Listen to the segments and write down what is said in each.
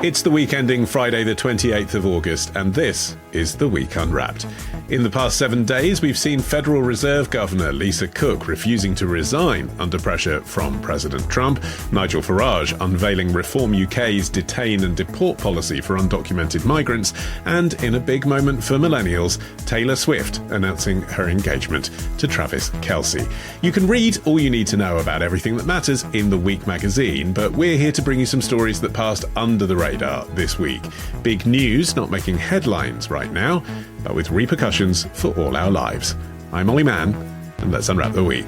It's the week ending Friday the 28th of August, and this is The Week Unwrapped. In the past 7 days, we've seen Federal Reserve Governor Lisa Cook refusing to resign under pressure from President Trump, Nigel Farage unveiling Reform UK's detain and deport policy for undocumented migrants, and in a big moment for millennials, Taylor Swift announcing her engagement to Travis Kelce. You can read all you need to know about everything that matters in The Week magazine, but we're here to bring you some stories that passed under the radar this week. Big news not making headlines right now, but with repercussions for all our lives. I'm Olly Mann, and let's unwrap the week.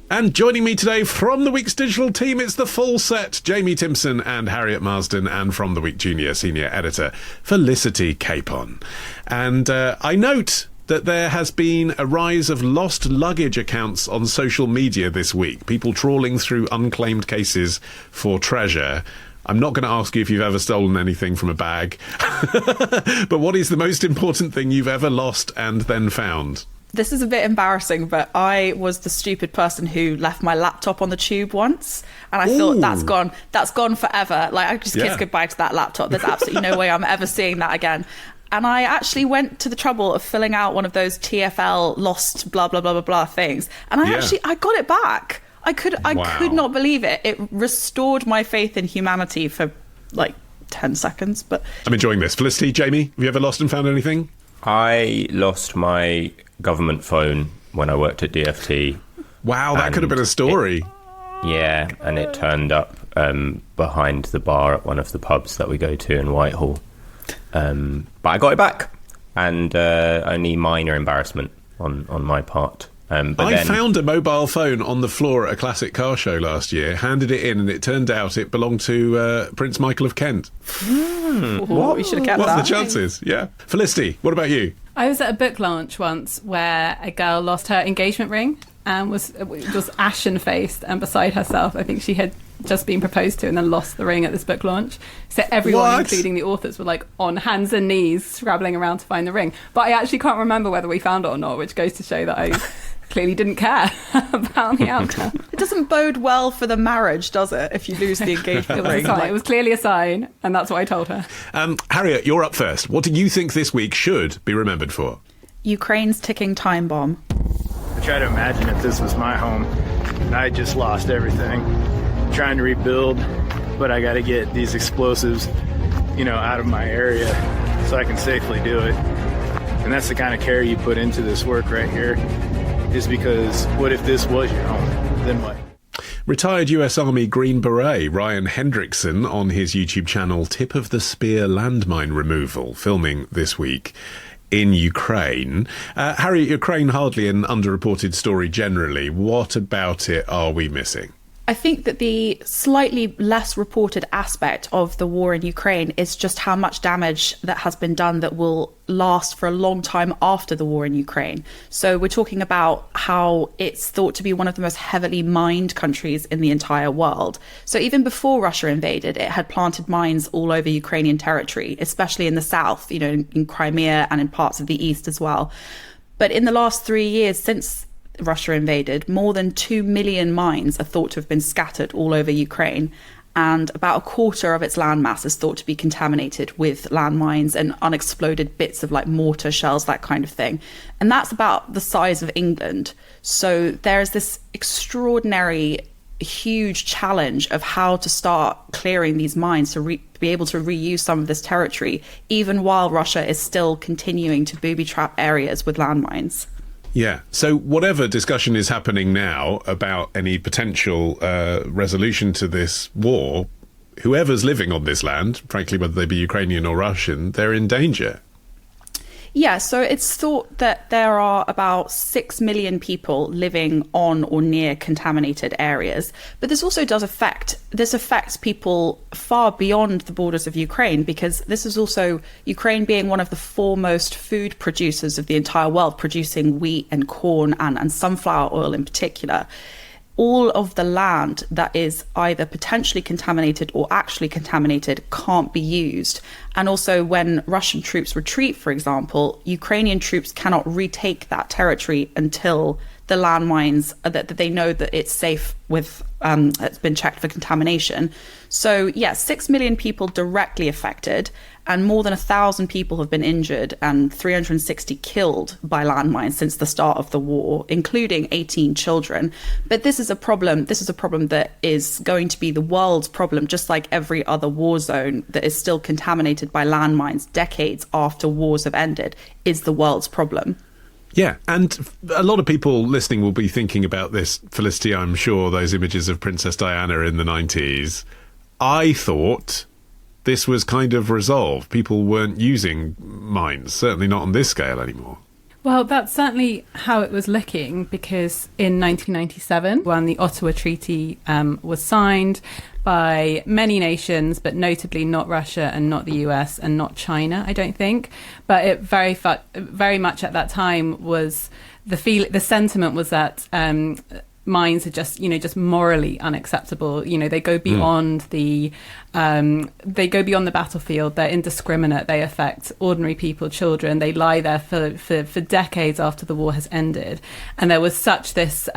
And joining me today from the Week's digital team, it's the full set, Jamie Timson and Harriet Marsden, and from the Week Junior Senior Editor, Felicity Capon. And I note that there has been a rise of lost luggage accounts on social media this week, people trawling through unclaimed cases for treasure. I'm not going to ask you if you've ever stolen anything from a bag, but what is the most important thing you've ever lost and then found? This is a bit embarrassing, but I was the stupid person who left my laptop on the tube once, and I thought that's gone forever. Like, I just kissed goodbye to that laptop. There's absolutely no way I'm ever seeing that again. And I actually went to the trouble of filling out one of those TFL lost blah, blah, blah, blah, blah things. And I got it back. I could not believe it. It restored my faith in humanity for like 10 seconds. But I'm enjoying this. Felicity, Jamie, have you ever lost and found anything? I lost my government phone when I worked at DFT. Wow, that could have been a story. And it turned up behind the bar at one of the pubs that we go to in Whitehall. But I got it back, and only minor embarrassment on my part. I found a mobile phone on the floor at a classic car show last year, handed it in, and it turned out it belonged to Prince Michael of Kent. What? We should have kept that. What are the chances? Yeah. Felicity, what about you? I was at a book launch once where a girl lost her engagement ring and was ashen-faced and beside herself. I think she had just been proposed to and then lost the ring at this book launch. So everyone, including the authors, were like on hands and knees scrabbling around to find the ring. But I actually can't remember whether we found it or not, which goes to show that I clearly didn't care about the outcome. It doesn't bode well for the marriage, does it, if you lose the engagement ring? It was clearly a sign, and that's what I told her. Harriet, you're up first. What do you think this week should be remembered for? Ukraine's ticking time bomb. I try to imagine if this was my home and I just lost everything, trying to rebuild, but I got to get these explosives, out of my area so I can safely do it. And that's the kind of care you put into this work right here, is because what if this was your home? Then what? Retired US Army Green Beret Ryan Hendrickson on his YouTube channel Tip of the Spear Landmine Removal, filming this week in Ukraine. Harriet, Ukraine hardly an underreported story generally. What about it are we missing? I think that the slightly less reported aspect of the war in Ukraine is just how much damage that has been done that will last for a long time after the war in Ukraine. So we're talking about how it's thought to be one of the most heavily mined countries in the entire world. So even before Russia invaded, it had planted mines all over Ukrainian territory, especially in the south, in Crimea and in parts of the east as well. But in the last 3 years since Russia invaded, more than 2 million mines are thought to have been scattered all over Ukraine, and about a quarter of its landmass is thought to be contaminated with landmines and unexploded bits of like mortar shells, that kind of thing. And that's about the size of England. So there is this extraordinary, huge challenge of how to start clearing these mines to be able to reuse some of this territory, even while Russia is still continuing to booby trap areas with landmines. Yeah. So whatever discussion is happening now about any potential resolution to this war, whoever's living on this land, frankly, whether they be Ukrainian or Russian, they're in danger. Yeah, so it's thought that there are about 6 million people living on or near contaminated areas. But this also affects people far beyond the borders of Ukraine, because this is also Ukraine being one of the foremost food producers of the entire world, producing wheat and corn and sunflower oil in particular. All of the land that is either potentially contaminated or actually contaminated can't be used. And also when Russian troops retreat, for example, Ukrainian troops cannot retake that territory until the landmines, that they know that it's safe with, it's been checked for contamination. So, 6 million people directly affected, and more than 1,000 people have been injured and 360 killed by landmines since the start of the war, including 18 children. But this is a problem. This is a problem that is going to be the world's problem, just like every other war zone that is still contaminated by landmines decades after wars have ended, is the world's problem. Yeah, and a lot of people listening will be thinking about this, Felicity, I'm sure, those images of Princess Diana in the 90s. I thought this was kind of resolved. People weren't using mines, certainly not on this scale anymore. Well, that's certainly how it was looking, because in 1997, when the Ottawa Treaty was signed by many nations, but notably not Russia and not the US and not China, I don't think. But it very much at that time was the sentiment was that mines are just morally unacceptable. They go beyond the battlefield. They're indiscriminate. They affect ordinary people, children. They lie there for decades after the war has ended. And there was such this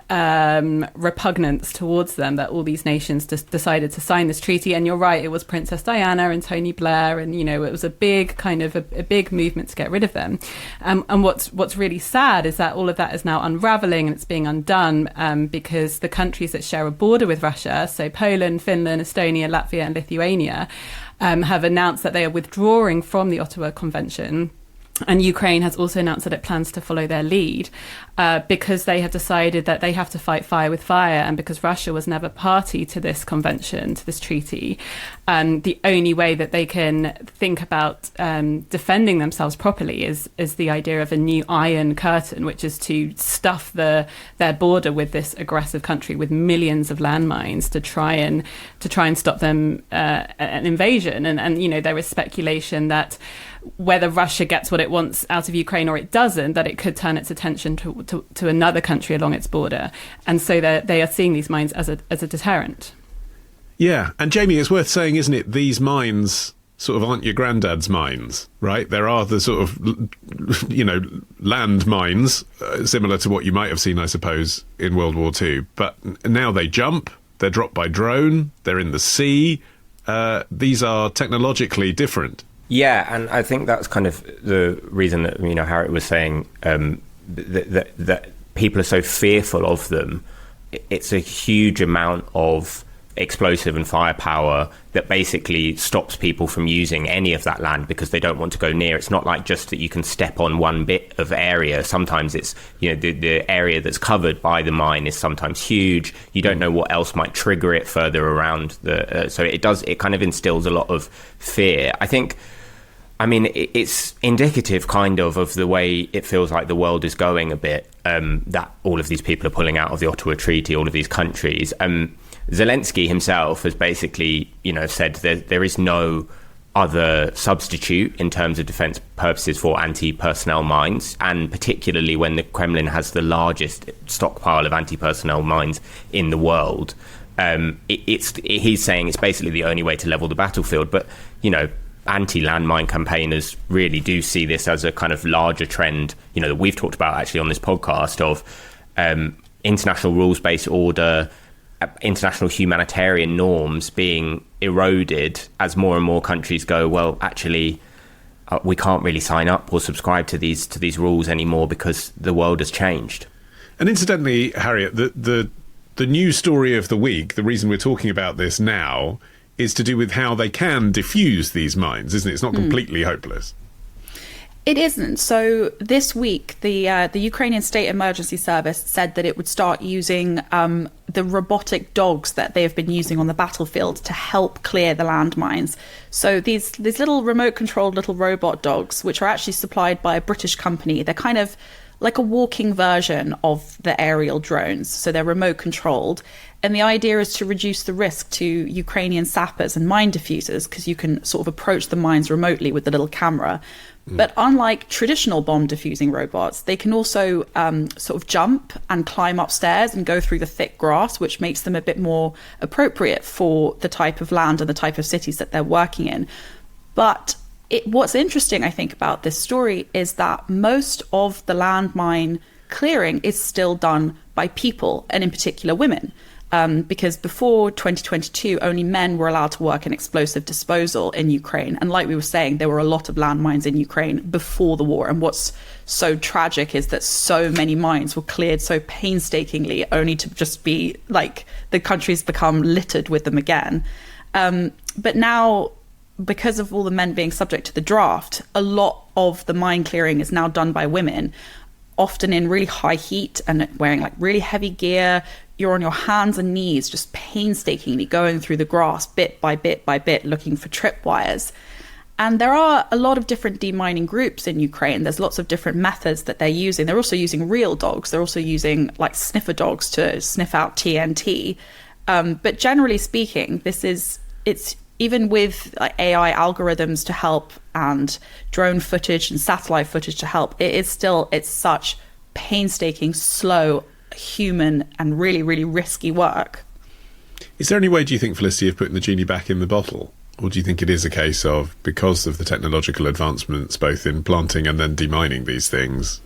repugnance towards them that all these nations just decided to sign this treaty. And you're right, it was Princess Diana and Tony Blair, and it was a big kind of a big movement to get rid of them. And what's really sad is that all of that is now unraveling, and it's being undone because the countries that share a border with Russia, so Poland, Finland, Estonia, Latvia and Lithuania, have announced that they are withdrawing from the Ottawa Convention. And Ukraine has also announced that it plans to follow their lead because they have decided that they have to fight fire with fire. And because Russia was never party to this convention, to this treaty, the only way that they can think about defending themselves properly is the idea of a new iron curtain, which is to stuff their border with this aggressive country with millions of landmines to try and stop them an invasion. And there is speculation that whether Russia gets what it wants out of Ukraine or it doesn't, that it could turn its attention to another country along its border. And so they are seeing these mines as a deterrent. Yeah, and Jamie, it's worth saying, isn't it, these mines sort of aren't your granddad's mines, right? There are the sort of, land mines, similar to what you might have seen, I suppose, in World War II. But now they jump, they're dropped by drone, they're in the sea. These are technologically different. Yeah, and I think that's kind of the reason that, Harriet was saying that people are so fearful of them. It's a huge amount of explosive and firepower that basically stops people from using any of that land because they don't want to go near. It's not like just that you can step on one bit of area. Sometimes it's, the area that's covered by the mine is sometimes huge. You don't know what else might trigger it further around so it kind of instills a lot of fear. It's indicative kind of the way it feels like the world is going a bit, that all of these people are pulling out of the Ottawa Treaty, all of these countries. Zelensky himself has basically, said there is no other substitute in terms of defense purposes for anti-personnel mines, and particularly when the Kremlin has the largest stockpile of anti-personnel mines in the world. He's saying it's basically the only way to level the battlefield. But, anti-landmine campaigners really do see this as a kind of larger trend, that we've talked about actually on this podcast, of international rules-based order, international humanitarian norms being eroded as more and more countries go, well, actually, we can't really sign up or subscribe to these rules anymore because the world has changed. And incidentally, Harriet, the news story of the week, the reason we're talking about this now, is to do with how they can diffuse these mines, isn't it? It's not completely hopeless. It isn't. So this week, the Ukrainian State Emergency Service said that it would start using the robotic dogs that they have been using on the battlefield to help clear the landmines. So these little remote-controlled little robot dogs, which are actually supplied by a British company, they're kind of like a walking version of the aerial drones. So they're remote-controlled. And the idea is to reduce the risk to Ukrainian sappers and mine diffusers, because you can sort of approach the mines remotely with the little camera. But unlike traditional bomb diffusing robots, they can also sort of jump and climb upstairs and go through the thick grass, which makes them a bit more appropriate for the type of land and the type of cities that they're working in. But what's interesting, I think, about this story is that most of the landmine clearing is still done by people, and in particular women. Because before 2022, only men were allowed to work in explosive disposal in Ukraine. And like we were saying, there were a lot of landmines in Ukraine before the war. And what's so tragic is that so many mines were cleared so painstakingly, only to just be like the country's become littered with them again. But now, because of all the men being subject to the draft, a lot of the mine clearing is now done by women, often in really high heat and wearing like really heavy gear. You're on your hands and knees, just painstakingly going through the grass bit by bit by bit, looking for tripwires. And there are a lot of different demining groups in Ukraine. There's lots of different methods that they're using. They're also using real dogs. They're also using like sniffer dogs to sniff out TNT. But generally speaking, it's even with like AI algorithms to help and drone footage and satellite footage to help, it's such painstaking, slow, human and really, really risky work. Is there any way, do you think, Felicity, of putting the genie back in the bottle? Or do you think it is a case of, because of the technological advancements, both in planting and then demining these things,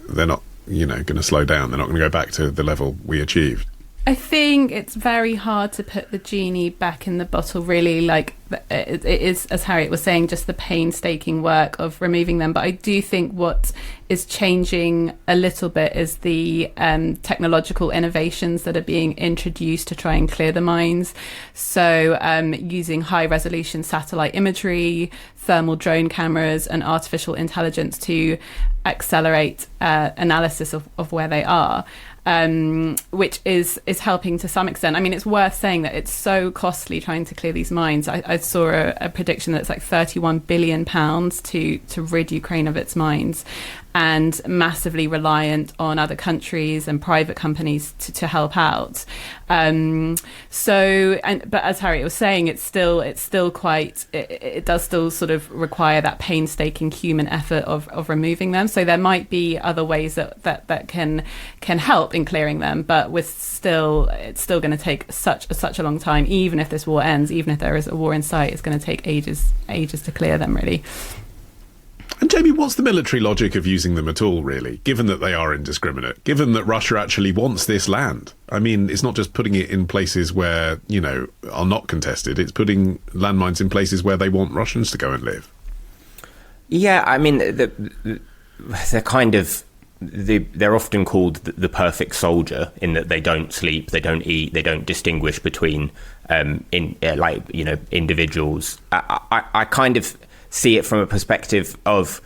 they're not, going to slow down? They're not going to go back to the level we achieved? I think it's very hard to put the genie back in the bottle, really. Like, it is, as Harriet was saying, just the painstaking work of removing them. But I do think what is changing a little bit is the technological innovations that are being introduced to try and clear the mines. So using high resolution satellite imagery, thermal drone cameras and artificial intelligence to accelerate analysis of where they are. Which is helping to some extent. I mean, it's worth saying that it's so costly trying to clear these mines. I saw a prediction that it's like £31 billion to rid Ukraine of its mines, and massively reliant on other countries and private companies to help out. But as Harriet was saying, it does still sort of require that painstaking human effort of removing them. So there might be other ways that can help in clearing them, but it's still going to take such a long time. Even if this war ends, even if there is a war in sight, it's going to take ages to clear them, really. And Jamie, what's the military logic of using them at all, really, given that they are indiscriminate, given that Russia actually wants this land? I mean, it's not just putting it in places where, are not contested. It's putting landmines in places where they want Russians to go and live. Yeah, I mean, they're kind of... They're often called the perfect soldier, in that they don't sleep, they don't eat, they don't distinguish between individuals. I kind of see it from a perspective of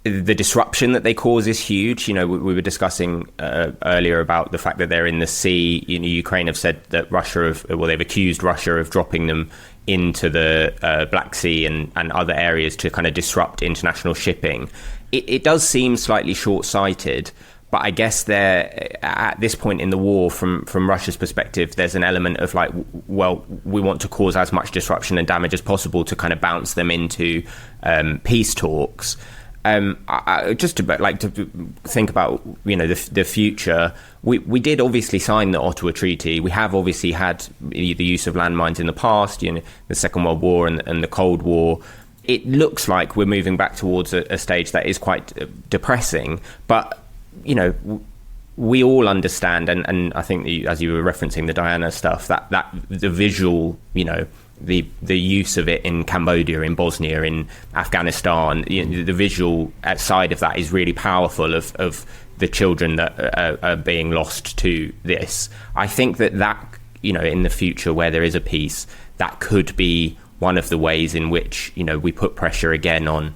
the disruption that they cause is huge. We were discussing earlier about the fact that they're in the sea. Ukraine have said that they've accused Russia of dropping them into the Black Sea and other areas to kind of disrupt international shipping. It does seem slightly short-sighted, but I guess at this point in the war, from Russia's perspective, there's an element of like, well, we want to cause as much disruption and damage as possible to kind of bounce them into peace talks. Just to think about the future. We did obviously sign the Ottawa Treaty. We have obviously had the use of landmines in the past. The Second World War and the Cold War. It looks like we're moving back towards a stage that is quite depressing, but we all understand, and I think as you were referencing the Diana stuff, that the visual, the use of it in Cambodia, in Bosnia, in Afghanistan, the visual side of that is really powerful of the children that are being lost to this. I think that in the future where there is a peace, that could be one of the ways in which we put pressure again on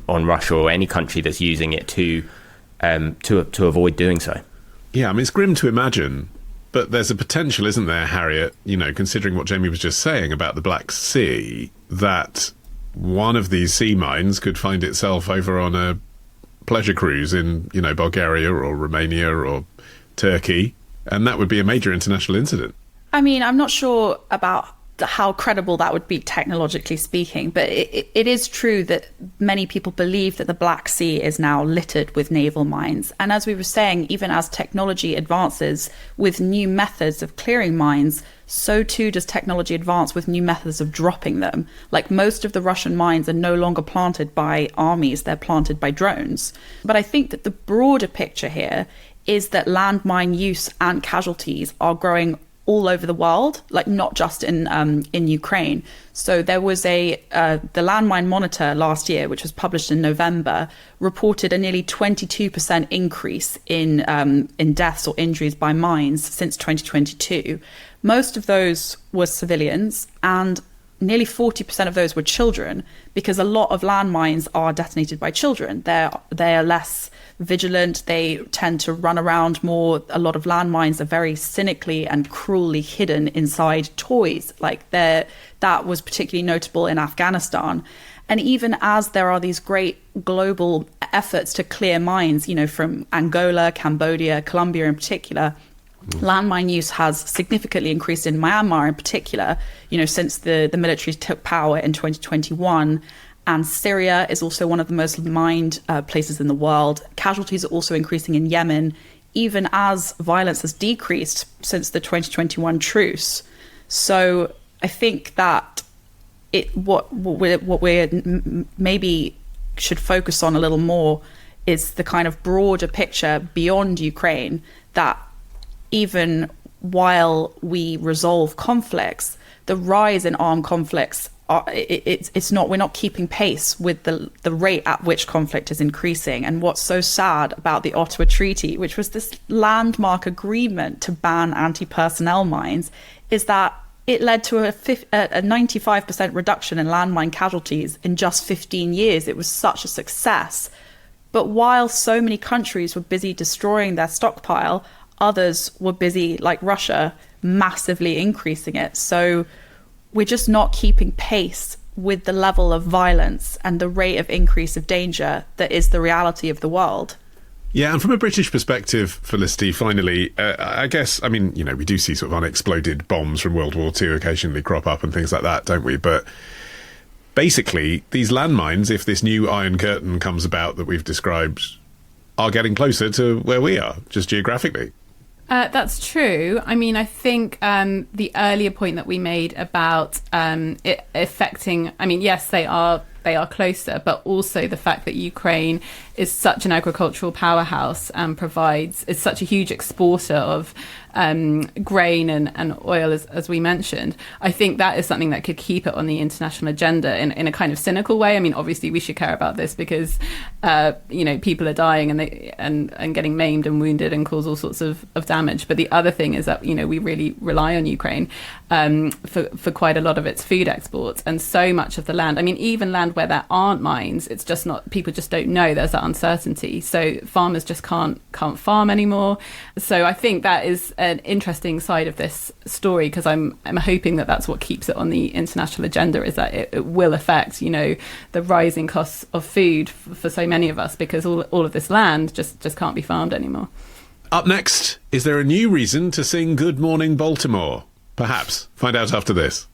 Russia or any country that's using it to avoid doing so. Yeah, I mean, it's grim to imagine, but there's a potential, isn't there, Harriet, considering what Jamie was just saying about the Black Sea, that one of these sea mines could find itself over on a pleasure cruise in, Bulgaria or Romania or Turkey, and that would be a major international incident. I mean, I'm not sure about how credible that would be technologically speaking. But it is true that many people believe that the Black Sea is now littered with naval mines. And as we were saying, even as technology advances with new methods of clearing mines, so too does technology advance with new methods of dropping them. Like, most of the Russian mines are no longer planted by armies, they're planted by drones. But I think that the broader picture here is that landmine use and casualties are growing all over the world, like not just in Ukraine. So there was the Landmine Monitor last year, which was published in November, reported a nearly 22% increase in deaths or injuries by mines since 2022. Most of those were civilians, and nearly 40% of those were children, because a lot of landmines are detonated by children. They are less vigilant, they tend to run around more. A lot of landmines are very cynically and cruelly hidden inside toys. Like, that was particularly notable in Afghanistan. And even as there are these great global efforts to clear mines, from Angola, Cambodia, Colombia in particular, landmine use has significantly increased in Myanmar in particular, since the military took power in 2021. And Syria is also one of the most mined places in the world. Casualties are also increasing in Yemen, even as violence has decreased since the 2021 truce. So I think that what we maybe should focus on a little more is the kind of broader picture beyond Ukraine, that even while we resolve conflicts, the rise in armed conflicts, we're not keeping pace with the rate at which conflict is increasing. And what's so sad about the Ottawa Treaty, which was this landmark agreement to ban anti-personnel mines, is that it led to a 95% reduction in landmine casualties in just 15 years. It was such a success. But while so many countries were busy destroying their stockpile, others were busy, like Russia, massively increasing it. So we're just not keeping pace with the level of violence and the rate of increase of danger that is the reality of the world. Yeah, and from a British perspective, Felicity, finally, I guess, we do see sort of unexploded bombs from World War II occasionally crop up and things like that, don't we? But basically, these landmines, if this new Iron Curtain comes about that we've described, are getting closer to where we are, just geographically. That's true. I think the earlier point that we made about it affecting, yes, they are closer, but also the fact that Ukraine is such an agricultural powerhouse and is such a huge exporter of grain and oil, as we mentioned. I think that is something that could keep it on the international agenda in a kind of cynical way. Obviously we should care about this because people are dying and getting maimed and wounded and cause all sorts of damage. But the other thing is that we really rely on Ukraine for quite a lot of its food exports, and so much of the land. Even land where there aren't mines, it's just not, people just don't know, there's that uncertainty. So farmers just can't farm anymore. So I think that is an interesting side of this story, because I'm hoping that that's what keeps it on the international agenda, is that it will affect the rising costs of food for so many of us, because all of this land just can't be farmed anymore. Up next, is there a new reason to sing Good Morning Baltimore? Perhaps. Find out after this.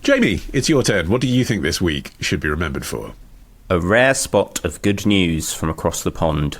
Jamie, it's your turn. What do you think this week should be remembered for? A rare spot of good news from across the pond.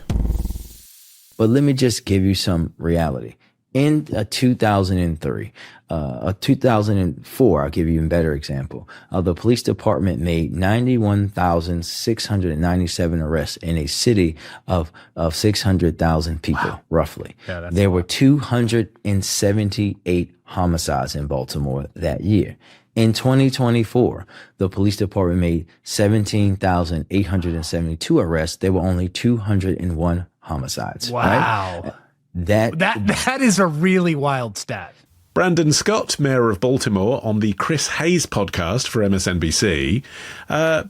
But let me just give you some reality. In 2003, 2004, I'll give you a better example. The police department made 91,697 arrests in a city of 600,000 people, roughly. Yeah, there were 278 homicides in Baltimore that year. In 2024, the police department made 17,872 arrests. There were only 201 homicides. Wow. Right? That is a really wild stat. Brandon Scott, Mayor of Baltimore, on the Chris Hayes podcast for MSNBC.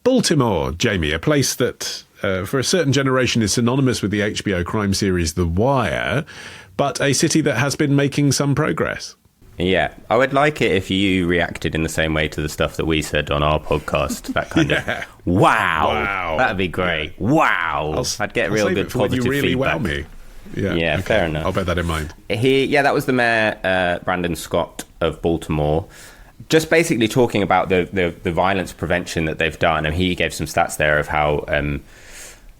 Baltimore, Jamie, a place that for a certain generation is synonymous with the HBO crime series The Wire, but a city that has been making some progress. Yeah, I would like it if you reacted in the same way to the stuff that we said on our podcast. That kind of wow, that'd be great. Wow, I'd get real good positive you really feedback. Wow me. Yeah, okay. Fair enough. I'll bear that in mind. That was the mayor, Brandon Scott of Baltimore, just basically talking about the violence prevention that they've done, and he gave some stats there of how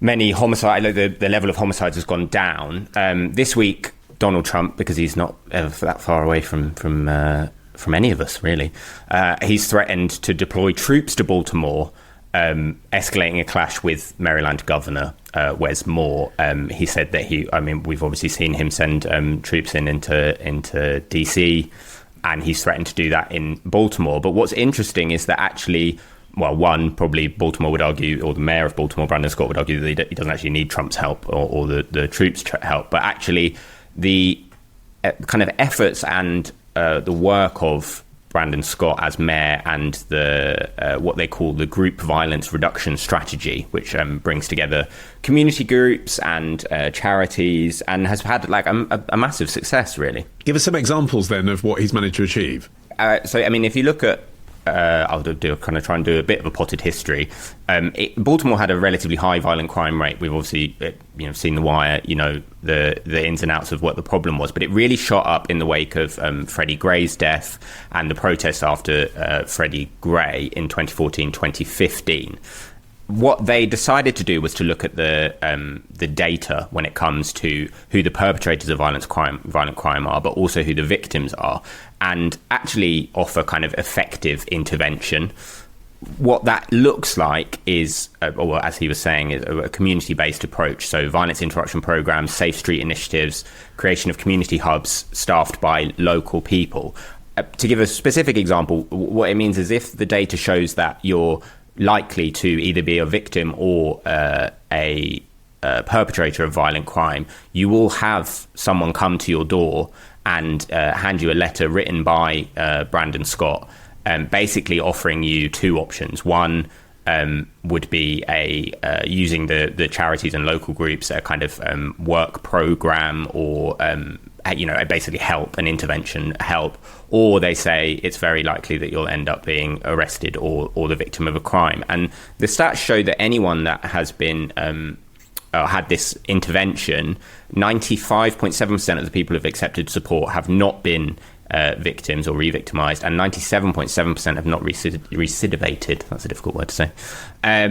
many homicides, the level of homicides has gone down this week. Donald Trump, because he's not ever that far away from any of us, really. He's threatened to deploy troops to Baltimore, escalating a clash with Maryland Governor Wes Moore. He said that we've obviously seen him send troops into DC, and he's threatened to do that in Baltimore. But what's interesting is that actually, well, one, probably Baltimore would argue, or the mayor of Baltimore, Brandon Scott, would argue that he doesn't actually need Trump's help or the troops' help, but actually the kind of efforts and the work of Brandon Scott as mayor and the what they call the group violence reduction strategy, which brings together community groups and charities, and has had a massive success, really. Give us some examples then of what he's managed to achieve. If you look at I'll try and do a bit of a potted history. Baltimore had a relatively high violent crime rate. We've obviously seen The Wire, the ins and outs of what the problem was, but it really shot up in the wake of Freddie Gray's death and the protests after Freddie Gray in 2014, 2015. What they decided to do was to look at the data when it comes to who the perpetrators of violent crime are, but also who the victims are, and actually offer kind of effective intervention. What that looks like is, as he was saying, is a community-based approach. So violence interruption programs, safe street initiatives, creation of community hubs staffed by local people. To give a specific example, what it means is if the data shows that you're likely to either be a victim or a perpetrator of violent crime, you will have someone come to your door and hand you a letter written by Brandon Scott, basically offering you two options. One would be using the charities and local groups, a kind of work program or basically help, an intervention help, or they say it's very likely that you'll end up being arrested or the victim of a crime. And the stats show that anyone that has been had this intervention, 95.7% of the people who've accepted support have not been victims or re-victimized, and 97.7% have not recidivated. That's a difficult word to say. I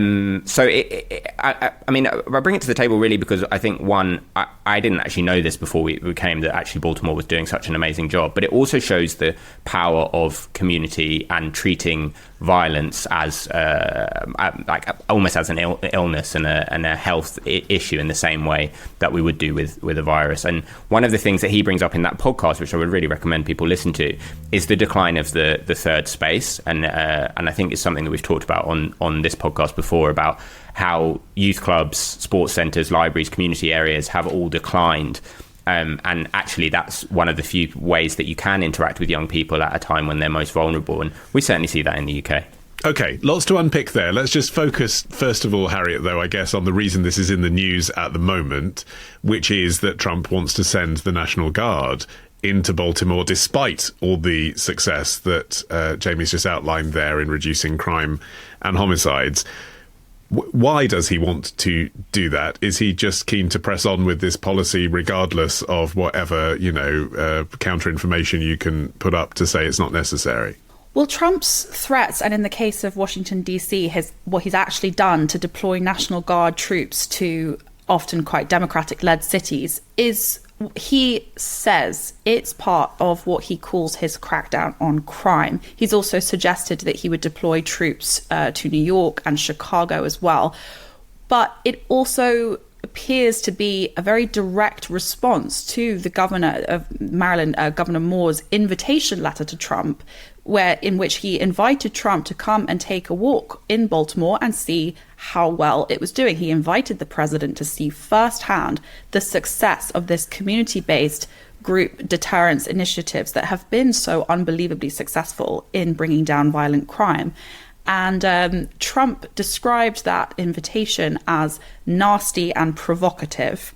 bring it to the table really because I think, one, I didn't actually know this before we came, that actually Baltimore was doing such an amazing job, but it also shows the power of community and treating violence as almost as an illness and a health issue in the same way that we would do with a virus. And one of the things that he brings up in that podcast, which I would really recommend people listen to, is the decline of the third space, and I think it's something that we've talked about on this podcast before, about how youth clubs, sports centres, libraries, community areas have all declined. And actually that's one of the few ways that you can interact with young people at a time when they're most vulnerable, and we certainly see that in the UK. Okay, lots to unpick there. Let's just focus, first of all, Harriet, though, I guess, on the reason this is in the news at the moment, which is that Trump wants to send the National Guard into Baltimore, despite all the success that Jamie's just outlined there in reducing crime and homicides. Why does he want to do that? Is he just keen to press on with this policy regardless of whatever, counter-information you can put up to say it's not necessary? Well, Trump's threats, and in the case of Washington, D.C., what he's actually done to deploy National Guard troops to often quite Democratic-led cities, is, he says, it's part of what he calls his crackdown on crime. He's also suggested that he would deploy troops to New York and Chicago as well. But it also appears to be a very direct response to the governor of Maryland, Governor Moore's invitation letter to Trump, in which he invited Trump to come and take a walk in Baltimore and see how well it was doing. He invited the president to see firsthand the success of this community-based group deterrence initiatives that have been so unbelievably successful in bringing down violent crime. And Trump described that invitation as nasty and provocative.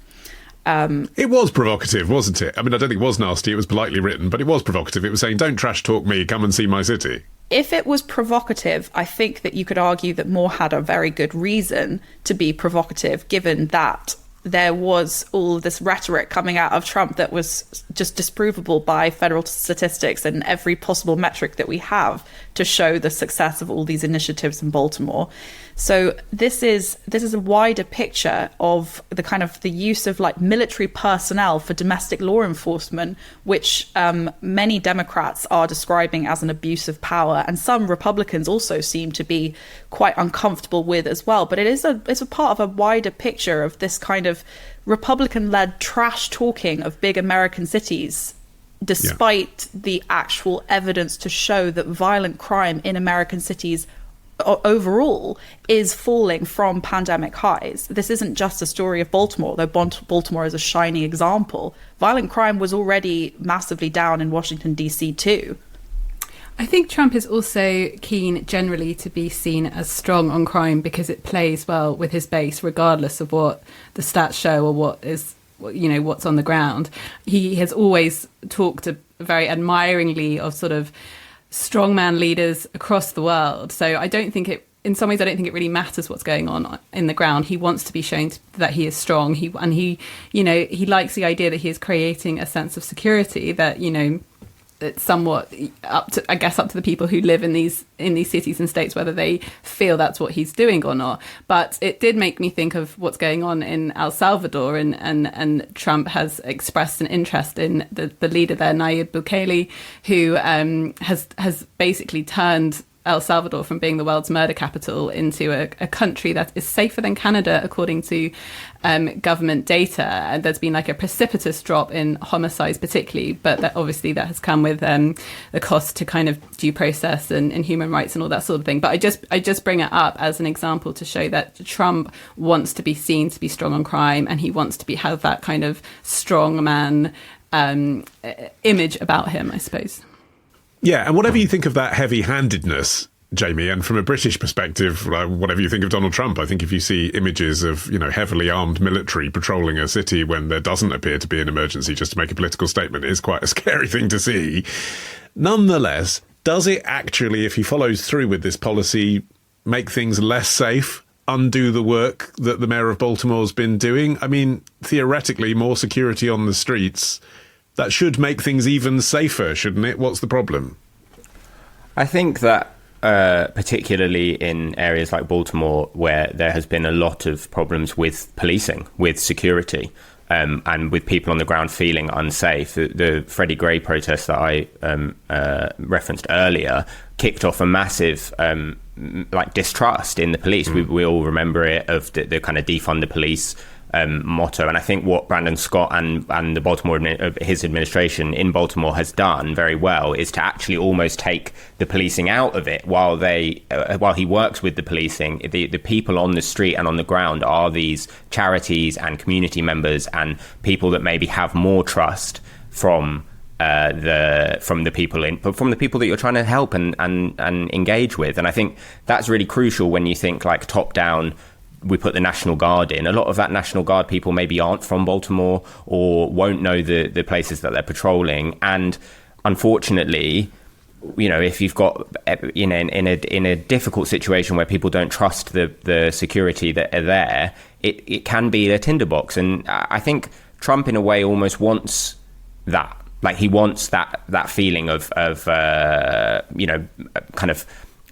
It was provocative, wasn't it? I mean, I don't think it was nasty. It was politely written, but it was provocative. It was saying, don't trash talk me, come and see my city. If it was provocative, I think that you could argue that Moore had a very good reason to be provocative, given that there was all this rhetoric coming out of Trump that was just disprovable by federal statistics and every possible metric that we have to show the success of all these initiatives in Baltimore. So this is a wider picture of the kind of the use of like military personnel for domestic law enforcement, which many Democrats are describing as an abuse of power, and some Republicans also seem to be quite uncomfortable with as well. But it's a part of a wider picture of this kind of Republican-led trash talking of big American cities, despite the actual evidence to show that violent crime in American cities overall is falling from pandemic highs. This isn't just a story of Baltimore, though Baltimore is a shining example. Violent crime was already massively down in Washington, D.C. too. I think Trump is also keen generally to be seen as strong on crime because it plays well with his base, regardless of what the stats show or what's on the ground. He has always talked very admiringly of sort of strongman leaders across the world. So I don't think it really matters what's going on in the ground. He wants to be shown that he is strong. He likes the idea that he is creating a sense of security that, it's somewhat up to the people who live in these cities and states, whether they feel that's what he's doing or not. But it did make me think of what's going on in El Salvador, and Trump has expressed an interest in the leader there, Nayib Bukele, who has basically turned El Salvador from being the world's murder capital into a country that is safer than Canada, according to government data. And there's been like a precipitous drop in homicides particularly, but that has come with the cost to kind of due process and human rights and all that sort of thing. But I just bring it up as an example to show that Trump wants to be seen to be strong on crime, and he wants to have that kind of strong man image about him, I suppose. Yeah, and whatever you think of that heavy-handedness, Jamie, and from a British perspective, whatever you think of Donald Trump, I think if you see images of, heavily armed military patrolling a city when there doesn't appear to be an emergency just to make a political statement, it is quite a scary thing to see. Nonetheless, does it actually, if he follows through with this policy, make things less safe, undo the work that the mayor of Baltimore's been doing? I mean, theoretically, more security on the streets, that should make things even safer, shouldn't it? What's the problem? I think that particularly in areas like Baltimore, where there has been a lot of problems with policing, with security, and with people on the ground feeling unsafe. The Freddie Gray protest that I referenced earlier kicked off a massive distrust in the police. We all remember it, of the kind of defund the police motto. And I think what Brandon Scott and the his administration in Baltimore has done very well is to actually almost take the policing out of it while he works with the policing. The people on the street and on the ground are these charities and community members and people that maybe have more trust from the people that you're trying to help and engage with. And I think that's really crucial when you think like top down. We put the National Guard in. A lot of that National Guard people maybe aren't from Baltimore or won't know the places that they're patrolling. And unfortunately, if you've got in a difficult situation where people don't trust the security that are there, it can be a tinderbox. And I think Trump, in a way, almost wants that. Like he wants that feeling of kind of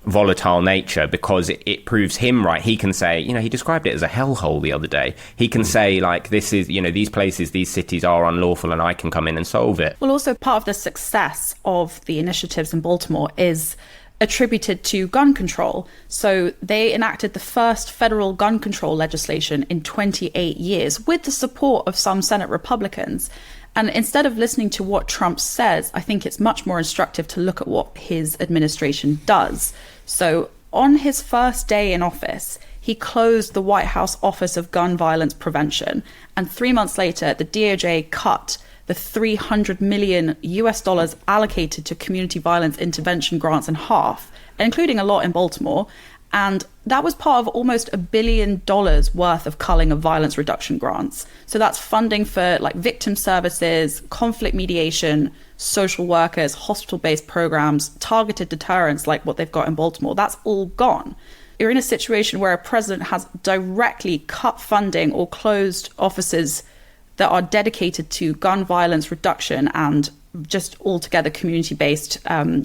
volatile nature, because it proves him right. He can say, he described it as a hellhole the other day. He can say, like, this is, these places, these cities are unlawful and I can come in and solve it. Well, also part of the success of the initiatives in Baltimore is attributed to gun control. So they enacted the first federal gun control legislation in 28 years with the support of some Senate Republicans. And instead of listening to what Trump says, I think it's much more instructive to look at what his administration does. So on his first day in office, he closed the White House Office of Gun Violence Prevention. And 3 months later, the DOJ cut the $300 million allocated to community violence intervention grants in half, including a lot in Baltimore. And that was part of almost $1 billion worth of culling of violence reduction grants. So that's funding for like victim services, conflict mediation, social workers, hospital-based programs, targeted deterrence like what they've got in Baltimore. That's all gone. You're in a situation where a president has directly cut funding or closed offices that are dedicated to gun violence reduction and just altogether community-based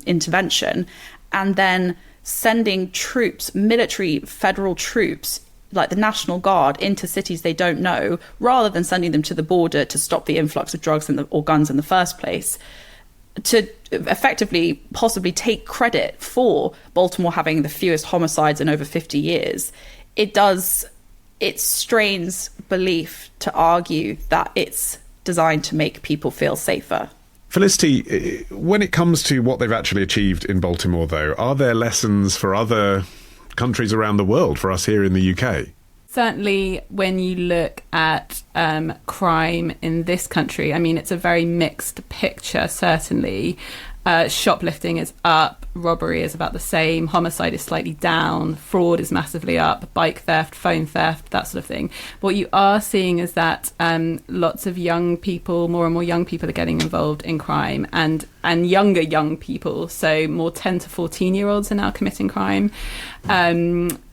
intervention, and then sending troops, military federal troops, like the National Guard, into cities they don't know, rather than sending them to the border to stop the influx of drugs or guns in the first place, to effectively possibly take credit for Baltimore having the fewest homicides in over 50 years. It strains belief to argue that it's designed to make people feel safer. Felicity, when it comes to what they've actually achieved in Baltimore, though, are there lessons for other countries around the world, for us here in the UK? Certainly, when you look at crime in this country, I mean, it's a very mixed picture, certainly. Shoplifting is up, robbery is about the same, homicide is slightly down, fraud is massively up, bike theft, phone theft, that sort of thing. What you are seeing is that lots of young people, more and more young people are getting involved in crime, and younger young people, so more 10 to 14-year-olds are now committing crime.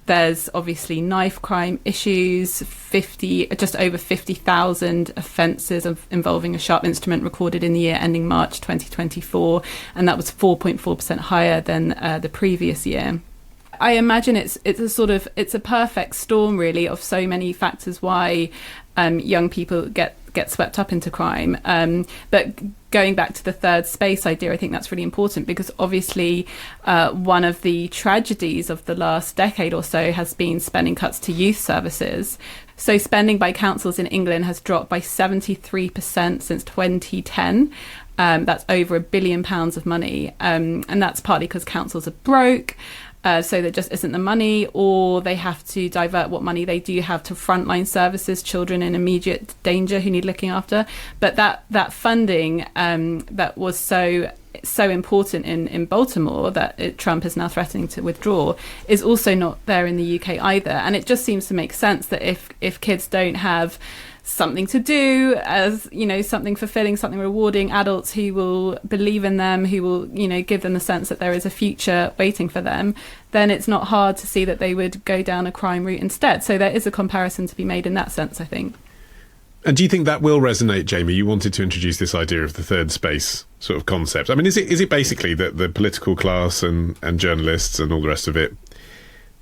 There's obviously knife crime issues, just over 50,000 offences involving a sharp instrument recorded in the year ending March 2024, and that was 4.4% higher than the previous year. I imagine it's a perfect storm, really, of so many factors why young people get swept up into crime. But going back to the third space idea, I think that's really important, because obviously one of the tragedies of the last decade or so has been spending cuts to youth services. So spending by councils in England has dropped by 73% since 2010. That's over £1 billion of money. And that's partly because councils are broke. So there just isn't the money, or they have to divert what money they do have to frontline services, children in immediate danger who need looking after. But that funding that was so important in Baltimore that Trump is now threatening to withdraw is also not there in the UK either. And it just seems to make sense that if kids don't have something to do, as something fulfilling, something rewarding, adults who will believe in them, who will give them the sense that there is a future waiting for them, then it's not hard to see that they would go down a crime route instead. So there is a comparison to be made in that sense, I think. And do you think that will resonate, Jamie? You wanted to introduce this idea of the third space sort of concept. I mean, is it basically that the political class and journalists and all the rest of it,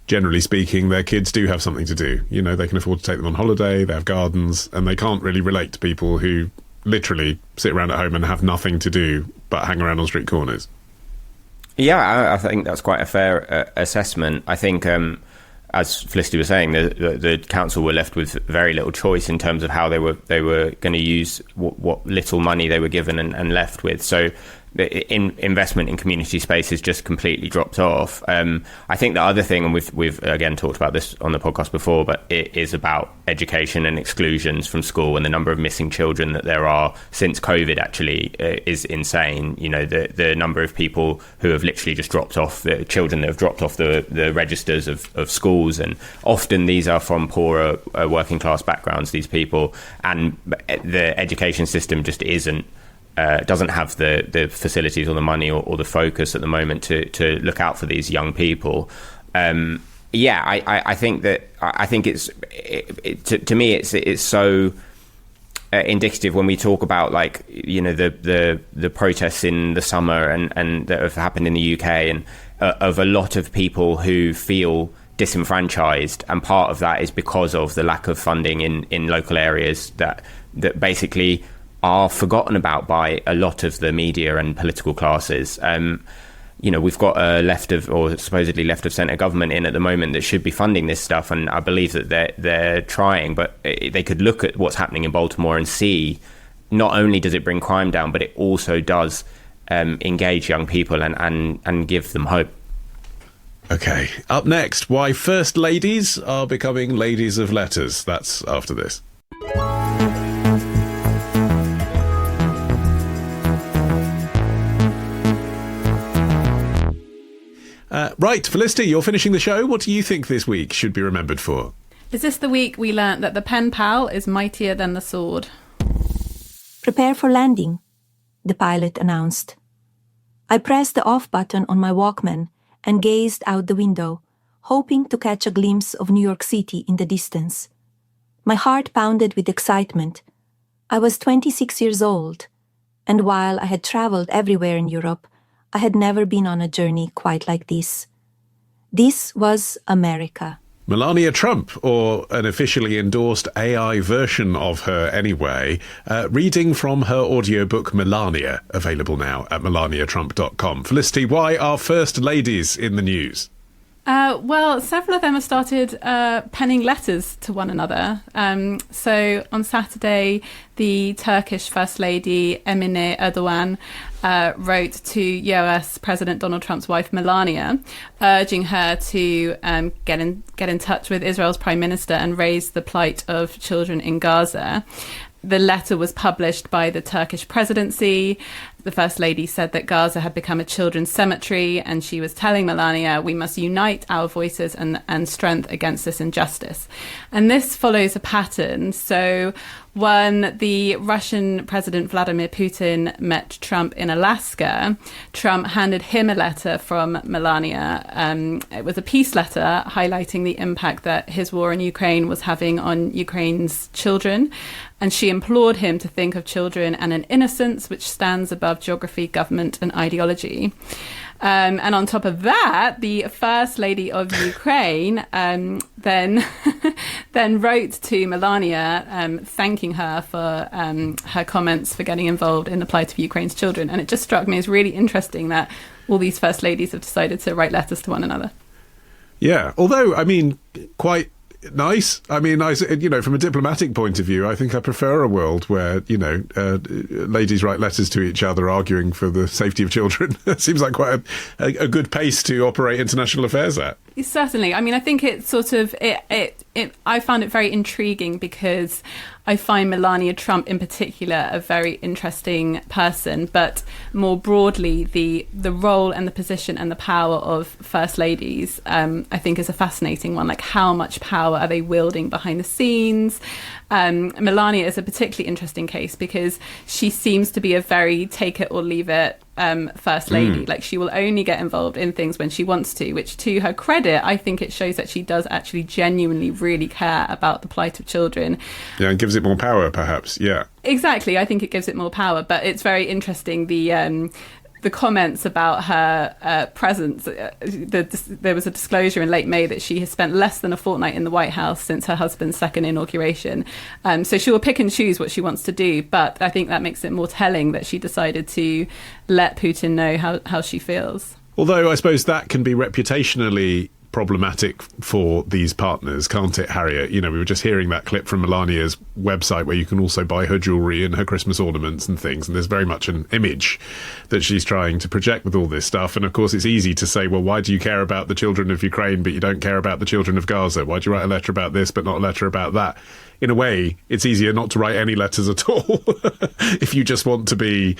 generally speaking, their kids do have something to do? They can afford to take them on holiday, they have gardens, and they can't really relate to people who literally sit around at home and have nothing to do but hang around on street corners. Yeah, I think that's quite a fair assessment. I think, as Felicity was saying, the council were left with very little choice in terms of how they were going to use what little money they were given and left with. So investment in community spaces just completely dropped off. I think the other thing, and we've again talked about this on the podcast before, but it is about education and exclusions from school, and the number of missing children that there are since COVID actually is insane. The number of people who have literally just dropped off, the children that have dropped off the registers of schools, and often these are from poorer working class backgrounds, these people, and the education system just doesn't have the facilities or the money or the focus at the moment to look out for these young people. I think it's to me it's so indicative when we talk about the protests in the summer and that have happened in the UK, and of a lot of people who feel disenfranchised, and part of that is because of the lack of funding in local areas that basically are forgotten about by a lot of the media and political classes. We've got a supposedly left of centre government in at the moment that should be funding this stuff, and I believe that they're trying, but they could look at what's happening in Baltimore and see not only does it bring crime down, but it also does engage young people and give them hope. Okay, up next, why first ladies are becoming ladies of letters. That's after this. Right, Felicity, you're finishing the show. What do you think this week should be remembered for? Is this the week we learnt that the pen pal is mightier than the sword? Prepare for landing, the pilot announced. I pressed the off button on my Walkman and gazed out the window, hoping to catch a glimpse of New York City in the distance. My heart pounded with excitement. I was 26 years old, and while I had traveled everywhere in Europe, I had never been on a journey quite like this. This was America. Melania Trump, or an officially endorsed AI version of her anyway, reading from her audiobook Melania, available now at melaniatrump.com. Felicity, why are first ladies in the news? Well, several of them have started penning letters to one another. So on Saturday, the Turkish First Lady Emine Erdogan wrote to US President Donald Trump's wife Melania, urging her to get in touch with Israel's Prime Minister and raise the plight of children in Gaza. The letter was published by the Turkish presidency. The First Lady said that Gaza had become a children's cemetery, and she was telling Melania, we must unite our voices and strength against this injustice. And this follows a pattern. So when the Russian President Vladimir Putin met Trump in Alaska, Trump handed him a letter from Melania. It was a peace letter highlighting the impact that his war in Ukraine was having on Ukraine's children. And she implored him to think of children and an innocence which stands above geography, government, and ideology. And on top of that, the First Lady of Ukraine then wrote to Melania thanking her for her comments for getting involved in the plight of Ukraine's children. And it just struck me as really interesting that all these First Ladies have decided to write letters to one another. Yeah, although, I mean, quite nice. I mean, from a diplomatic point of view, I think I prefer a world where, ladies write letters to each other arguing for the safety of children. It seems like quite a good pace to operate international affairs at. Certainly. I mean, I think it's sort of, I found it very intriguing because I find Melania Trump in particular a very interesting person, but more broadly, the role and the position and the power of First Ladies, I think is a fascinating one. Like, how much power are they wielding behind the scenes? Melania is a particularly interesting case because she seems to be a very take it or leave it First Lady. Like, she will only get involved in things when she wants to, which, to her credit, I think it shows that she does actually genuinely really care about the plight of children. Yeah, and gives it more power, perhaps. Yeah, exactly. I think it gives it more power, but it's very interesting the comments about her presence. There was a disclosure in late May that she has spent less than a fortnight in the White House since her husband's second inauguration. So she will pick and choose what she wants to do. But I think that makes it more telling that she decided to let Putin know how she feels. Although I suppose that can be reputationally problematic for these partners, can't it, Harriet? We were just hearing that clip from Melania's website where you can also buy her jewellery and her Christmas ornaments and things, and there's very much an image that she's trying to project with all this stuff. And of course it's easy to say, well, why do you care about the children of Ukraine but you don't care about the children of Gaza? Why do you write a letter about this but not a letter about that? In a way, it's easier not to write any letters at all if you just want to be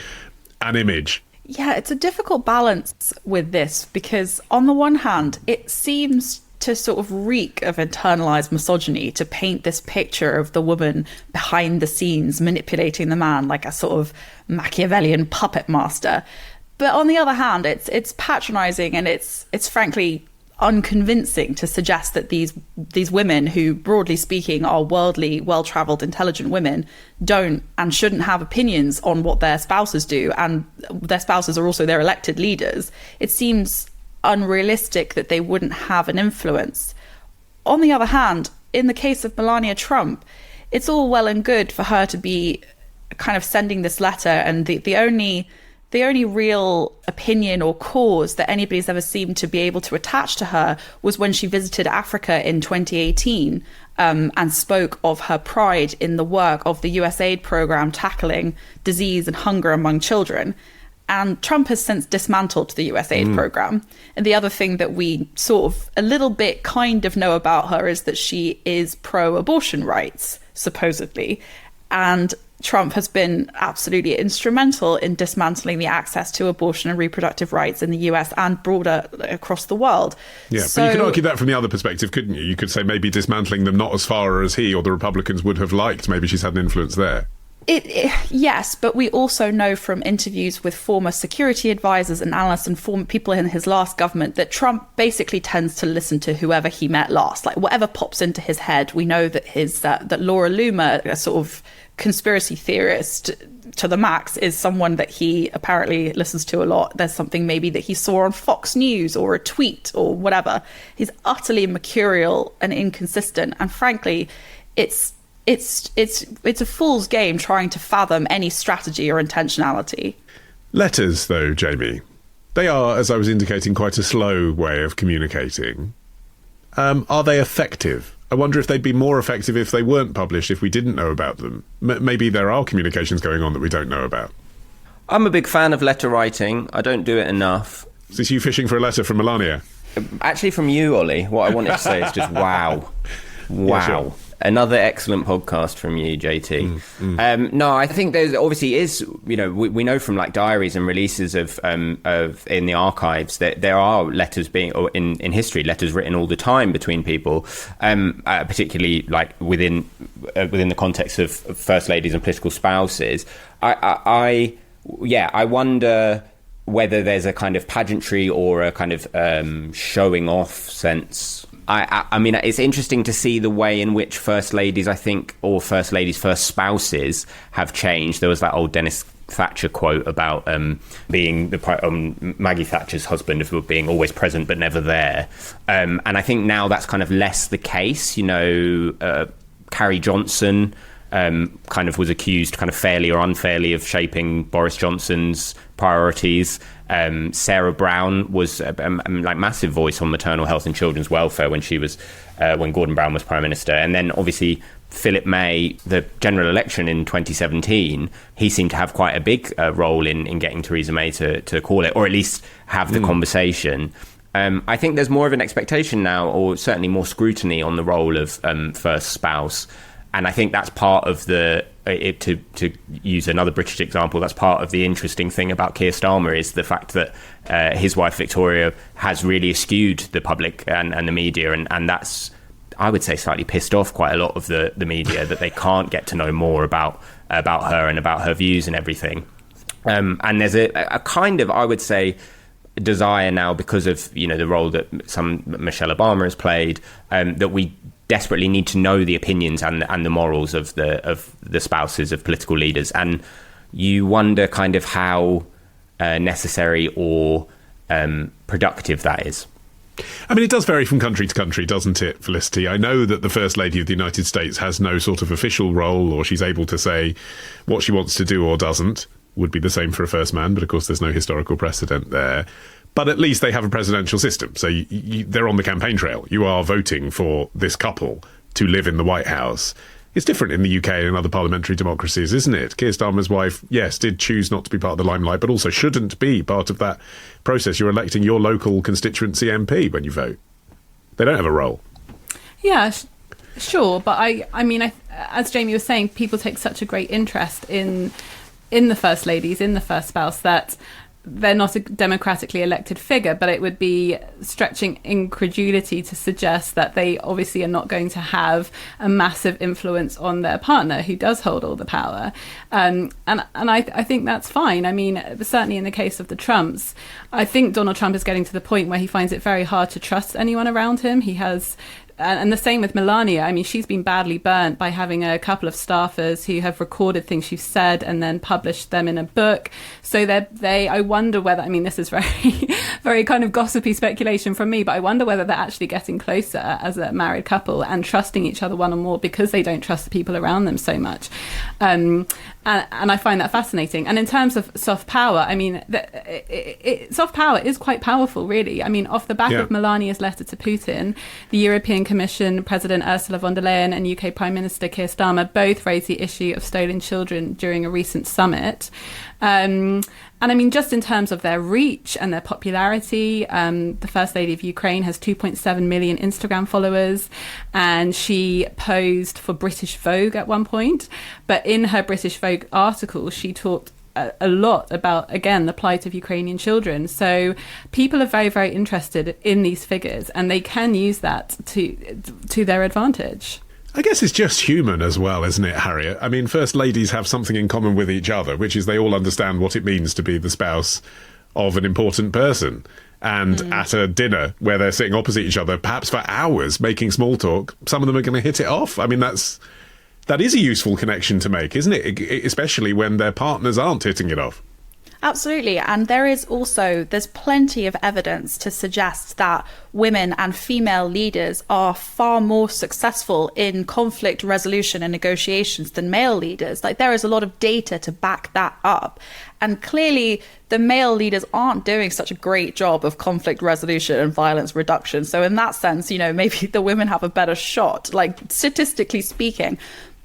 an image. Yeah, it's a difficult balance with this because on the one hand, it seems to sort of reek of internalized misogyny to paint this picture of the woman behind the scenes manipulating the man like a sort of Machiavellian puppet master. But on the other hand, it's patronizing and it's frankly unconvincing to suggest that these women who, broadly speaking, are worldly, well-travelled, intelligent women don't and shouldn't have opinions on what their spouses do, and their spouses are also their elected leaders. It seems unrealistic that they wouldn't have an influence. On the other hand, in the case of Melania Trump, it's all well and good for her to be kind of sending this letter, and the only real opinion or cause that anybody's ever seemed to be able to attach to her was when she visited Africa in 2018 and spoke of her pride in the work of the USAID program tackling disease and hunger among children. And Trump has since dismantled the USAID program. And the other thing that we sort of a little bit kind of know about her is that she is pro-abortion rights, supposedly. And Trump has been absolutely instrumental in dismantling the access to abortion and reproductive rights in the US and broader across the world. Yeah, but you could argue that from the other perspective, couldn't you? You could say maybe dismantling them not as far as he or the Republicans would have liked. Maybe she's had an influence there. Yes, but we also know from interviews with former security advisors and analysts and former people in his last government that Trump basically tends to listen to whoever he met last, like whatever pops into his head. We know that that Laura Loomer, a sort of conspiracy theorist to the max, is someone that he apparently listens to a lot. There's something maybe that he saw on Fox News or a tweet or whatever. He's utterly mercurial and inconsistent, and frankly, it's a fool's game trying to fathom any strategy or intentionality. Letters, though, Jamie, they are, as I was indicating, quite a slow way of communicating. Are they effective? I wonder if they'd be more effective if they weren't published, if we didn't know about them. Maybe there are communications going on that we don't know about. I'm a big fan of letter writing. I don't do it enough. Is this you fishing for a letter from Melania? Actually, from you, Ollie. What I wanted to say is just wow. Wow. Yeah, sure. Another excellent podcast from you, JT. No, I think there's obviously is, we know from like diaries and releases of in the archives that there are letters or in history, letters written all the time between people, particularly like within the context of first ladies and political spouses. I wonder whether there's a kind of pageantry or a kind of showing off sense. I mean, it's interesting to see the way in which first ladies, I think, or first ladies' first spouses have changed. There was that old Dennis Thatcher quote about being Maggie Thatcher's husband of being always present but never there. And I think now that's kind of less the case. Carrie Johnson kind of was accused kind of fairly or unfairly of shaping Boris Johnson's priorities. Sarah Brown was like massive voice on maternal health and children's welfare when she was when Gordon Brown was Prime Minister. And then obviously Philip May, the general election in 2017, he seemed to have quite a big role in getting Theresa May to call it, or at least have the conversation. I think there's more of an expectation now, or certainly more scrutiny on the role of first spouse. And I think that's part of to use another British example, that's part of the interesting thing about Keir Starmer is the fact that his wife Victoria has really eschewed the public and the media, and that's, I would say, slightly pissed off quite a lot of the media that they can't get to know more about her and about her views and everything. And there's a kind of, I would say, desire now, because of the role that Michelle Obama has played, that we desperately need to know the opinions and the morals of the spouses of political leaders, and you wonder kind of how necessary or productive that is. I mean, it does vary from country to country, doesn't it, Felicity? I know that the First Lady of the United States has no sort of official role, or she's able to say what she wants to do or doesn't. Would be the same for a First Man, but of course there's no historical precedent there. But at least they have a presidential system, so they're on the campaign trail. You are voting for this couple to live in the White House. It's different in the UK and other parliamentary democracies, isn't it? Keir Starmer's wife, yes, did choose not to be part of the limelight, but also shouldn't be part of that process. You're electing your local constituency MP when you vote. They don't have a role. Yeah, sure. But I mean, as Jamie was saying, people take such a great interest in the first ladies, in the first spouse, that they're not a democratically elected figure, but it would be stretching incredulity to suggest that they obviously are not going to have a massive influence on their partner who does hold all the power. And I think that's fine. I mean, certainly in the case of the Trumps, I think Donald Trump is getting to the point where he finds it very hard to trust anyone around him. He has... And the same with Melania. I mean, she's been badly burnt by having a couple of staffers who have recorded things she's said and then published them in a book. So I wonder whether, I mean, this is very, very kind of gossipy speculation from me, but I wonder whether they're actually getting closer as a married couple and trusting each other one or more because they don't trust the people around them so much. And I find that fascinating. And in terms of soft power, I mean, soft power is quite powerful, really. I mean, off the back of Melania's letter to Putin, the European Commission, President Ursula von der Leyen and UK Prime Minister Keir Starmer both raised the issue of stolen children during a recent summit. And And I mean, just in terms of their reach and their popularity, the First Lady of Ukraine has 2.7 million Instagram followers, and she posed for British Vogue at one point. But in her British Vogue article, she talked a lot about, again, the plight of Ukrainian children. So people are very, very interested in these figures, and they can use that to their advantage. I guess it's just human as well, isn't it, Harriet? I mean, first ladies have something in common with each other, which is they all understand what it means to be the spouse of an important person. And at a dinner where they're sitting opposite each other, perhaps for hours making small talk, some of them are going to hit it off. I mean, that is a useful connection to make, isn't it? Especially when their partners aren't hitting it off. Absolutely. And there's plenty of evidence to suggest that women and female leaders are far more successful in conflict resolution and negotiations than male leaders. Like, there is a lot of data to back that up. And clearly the male leaders aren't doing such a great job of conflict resolution and violence reduction. So in that sense, maybe the women have a better shot, like statistically speaking.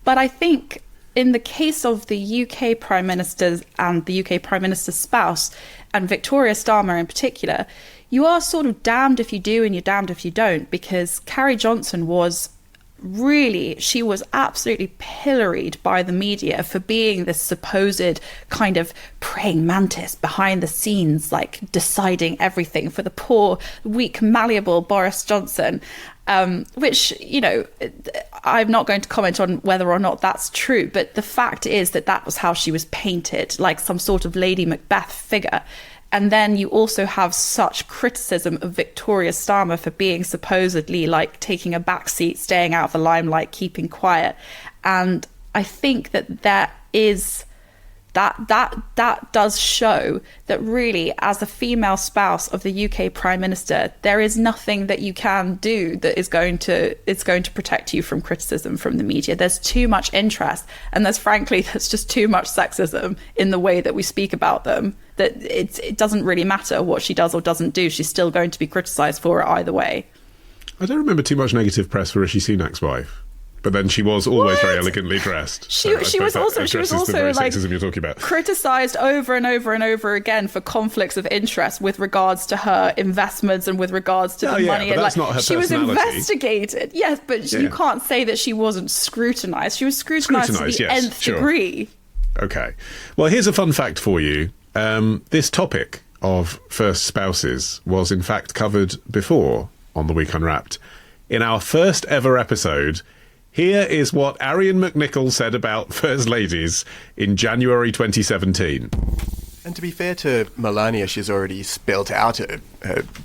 But I think in the case of the UK Prime Minister and the UK Prime Minister's spouse, and Victoria Starmer in particular, you are sort of damned if you do and you're damned if you don't, because Carrie Johnson was absolutely pilloried by the media for being this supposed kind of praying mantis behind the scenes, like deciding everything for the poor, weak, malleable Boris Johnson. Which, I'm not going to comment on whether or not that's true, but the fact is that was how she was painted, like some sort of Lady Macbeth figure. And then you also have such criticism of Victoria Starmer for being supposedly like taking a backseat, staying out of the limelight, keeping quiet. And I think that there is that does show that really, as a female spouse of the UK Prime Minister, there is nothing that you can do that is going to protect you from criticism from the media. There's too much interest, and there's just too much sexism in the way that we speak about them, that it doesn't really matter what she does or doesn't do. She's still going to be criticised for it either way. I don't remember too much negative press for Rishi Sunak's wife. But then she was always very elegantly dressed. She was also like sexism you're talking about. Criticised over and over and over again for conflicts of interest with regards to her investments and with regards to the money. But that's not her she was investigated, yes, but you can't say that she wasn't scrutinised. She was scrutinised to the nth degree. Okay. Well, here's a fun fact for you. This topic of first spouses was in fact covered before on The Week Unwrapped. In our first ever episode, here is what Arian McNichol said about First Ladies in January 2017. And to be fair to Melania, she's already spelled out a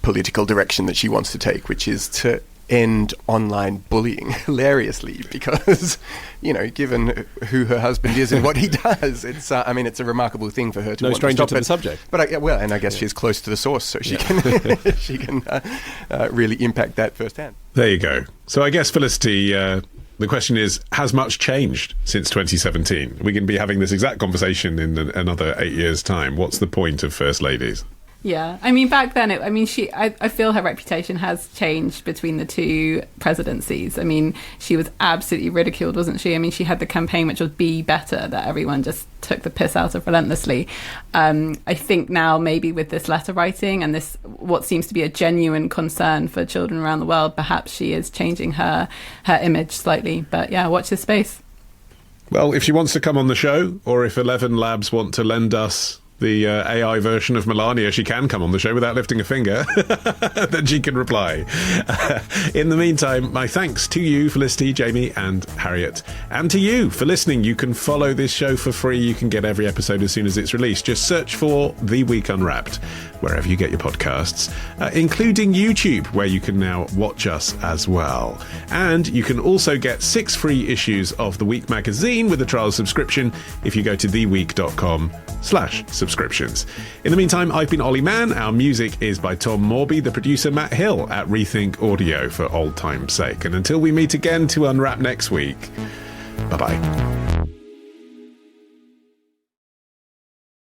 political direction that she wants to take, which is to end online bullying hilariously, because, given who her husband is and what he does, it's a remarkable thing for her to want to stop to the subject. But I guess she's close to the source, so she can really impact that firsthand. There you go. So I guess, Felicity, the question is, has much changed since 2017? We can be having this exact conversation in another 8 years' time. What's the point of First Ladies? Yeah, I mean, back then, I feel her reputation has changed between the two presidencies. I mean, she was absolutely ridiculed, wasn't she? I mean, she had the campaign which was Be Better, that everyone just took the piss out of relentlessly. I think now, maybe with this letter writing and this, what seems to be a genuine concern for children around the world, perhaps she is changing her image slightly. But yeah, watch this space. Well, if she wants to come on the show, or if 11 Labs want to lend us the AI version of Melania, she can come on the show without lifting a finger. Then she can reply. In the meantime, my thanks to you, Felicity, Jamie and Harriet, and to you for listening. You can follow this show for free. You can get every episode as soon as it's released. Just search for The Week Unwrapped wherever you get your podcasts, including YouTube, where you can now watch us as well. And you can also get 6 free issues of The Week magazine with a trial subscription if you go to theweek.com/subscriptions. In the meantime, I've been Olly Mann. Our music is by Tom Morby, the producer Matt Hill at Rethink Audio, for old time's sake. And until we meet again to unwrap next week, bye-bye.